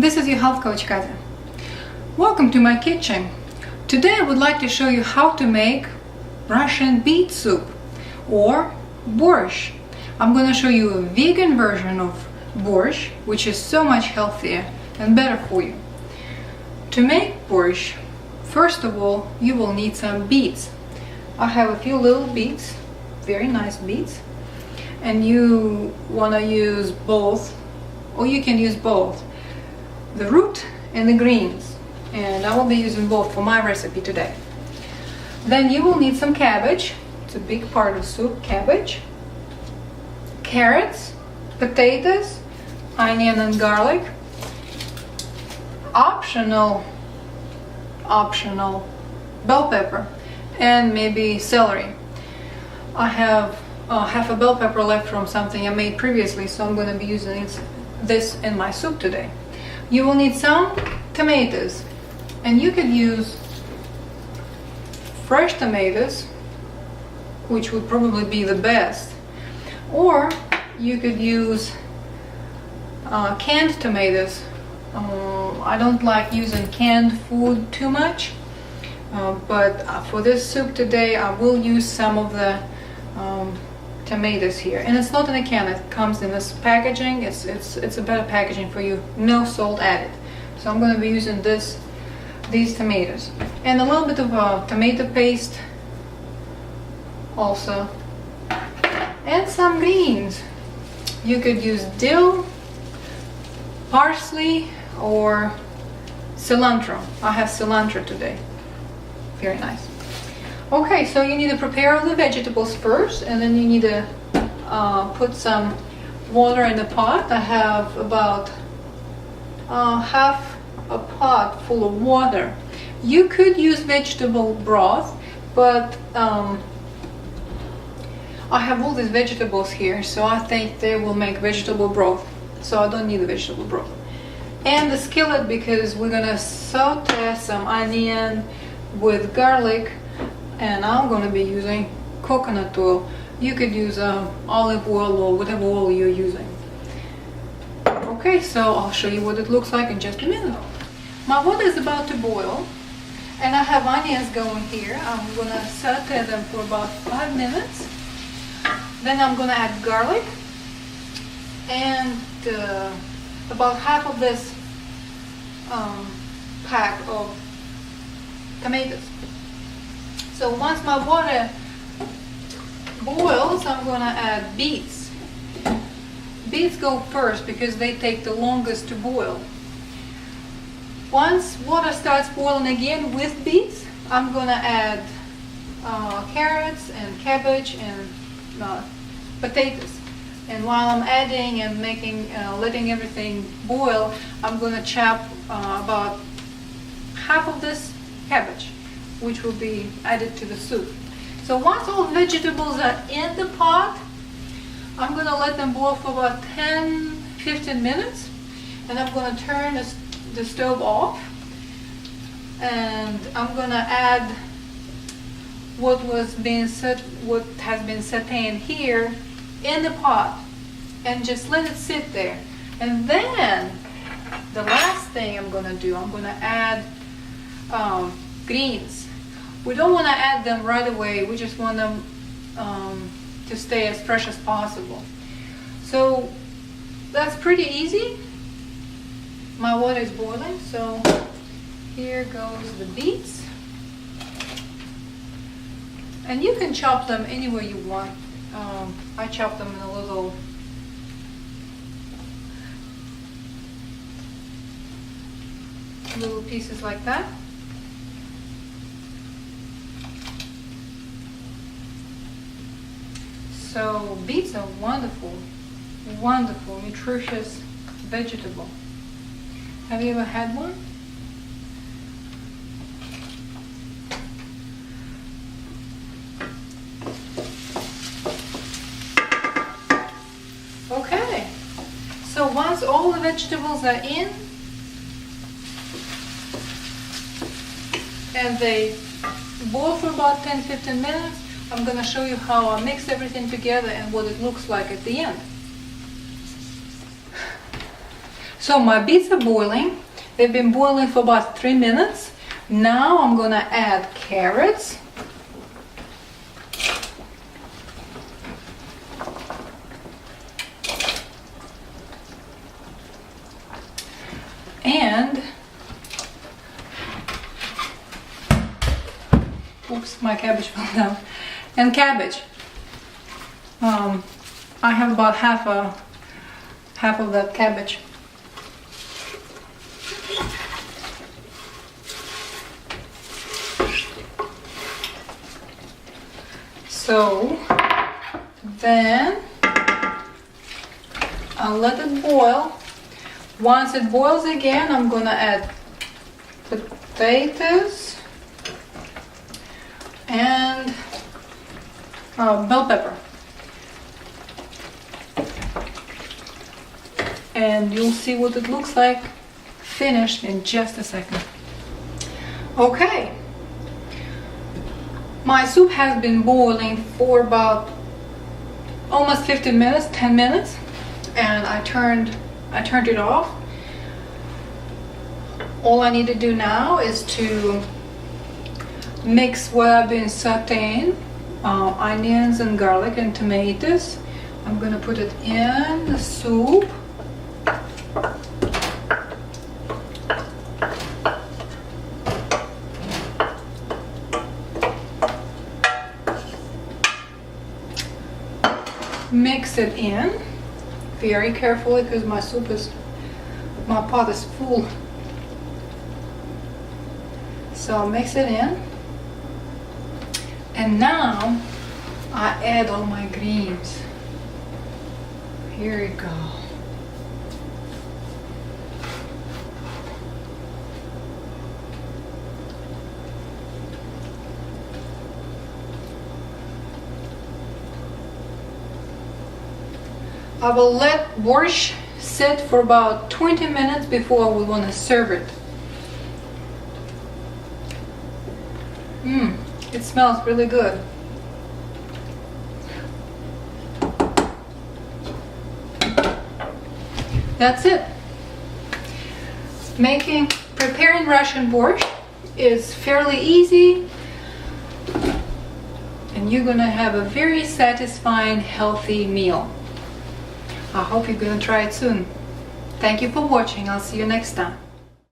This is your health coach Katya. Welcome to my kitchen. Today I would like to show you how to make Russian beet soup or Borsch. I'm going to show you a vegan version of Borsch, which is so much healthier and better for you. To make Borsch, first of all, you will need some beets. I have a few little beets, very nice beets, and you want to use both, or you can use both, the root and the greens, and I will be using both for my recipe today. Then you will need some cabbage. It's a big part of soup. Cabbage, carrots, potatoes, onion and garlic, optional bell pepper, and maybe celery. I have half a bell pepper left from something I made previously, so I'm going to be using this in my soup today. You will need some tomatoes, and you could use fresh tomatoes, which would probably be the best, or you could use canned tomatoes. I don't like using canned food too much, but for this soup today I will use some of the tomatoes here, and it's not in a can, it comes in this packaging. It's a better packaging for you, no salt added. So I'm going to be using these tomatoes and a little bit of tomato paste also, and some greens. You could use dill, parsley, or cilantro. I have cilantro today, very nice. Okay, so you need to prepare all the vegetables first, and then you need to put some water in the pot. I have about half a pot full of water. You could use vegetable broth, but I have all these vegetables here, so I think they will make vegetable broth, so I don't need the vegetable broth. And the skillet, because we're gonna saute some onion with garlic, and I'm going to be using coconut oil. You could use olive oil or whatever oil you're using. Okay, so I'll show you what it looks like in just a minute. My water is about to boil, and I have onions going here. I'm going to saute them for about 5 minutes. Then I'm going to add garlic and about half of this pack of tomatoes. So once my water boils, I'm going to add beets. Beets go first because they take the longest to boil. Once water starts boiling again with beets, I'm going to add carrots and cabbage and potatoes. And while I'm adding and letting everything boil, I'm going to chop about half of this cabbage, which will be added to the soup. So once all vegetables are in the pot, I'm going to let them boil for about 10-15 minutes, and I'm going to turn the stove off, and I'm going to add what has been sauteing here in the pot, and just let it sit there. And then the last thing I'm going to do, I'm going to add greens. We don't want to add them right away. We just want them to stay as fresh as possible. So that's pretty easy. My water is boiling, so here goes the beets. And you can chop them any way you want. I chop them in little pieces like that. So beets are wonderful, nutritious vegetable. Have you ever had one? Okay, so once all the vegetables are in and they boil for about 10-15 minutes, I'm going to show you how I mix everything together and what it looks like at the end. So my beets are boiling. They've been boiling for about 3 minutes. Now I'm gonna add carrots. And oops, my cabbage fell down. And cabbage. I have about half of that cabbage. So then I'll let it boil. Once it boils again, I'm gonna add potatoes and bell pepper. And you'll see what it looks like finished in just a second. Okay. My soup has been boiling for about almost 15 minutes, 10 minutes, and I turned it off. All I need to do now is to mix what I've been sauteing, onions and garlic and tomatoes. I'm gonna put it in the soup. Mix it in very carefully because my pot is full. So mix it in, and now I add all my greens. Here we go. I will let Borsch sit for about 20 minutes before we want to serve it. It smells really good. That's it. Preparing Russian borscht is fairly easy, and you're gonna have a very satisfying, healthy meal. I hope you're gonna try it soon. Thank you for watching. I'll see you next time.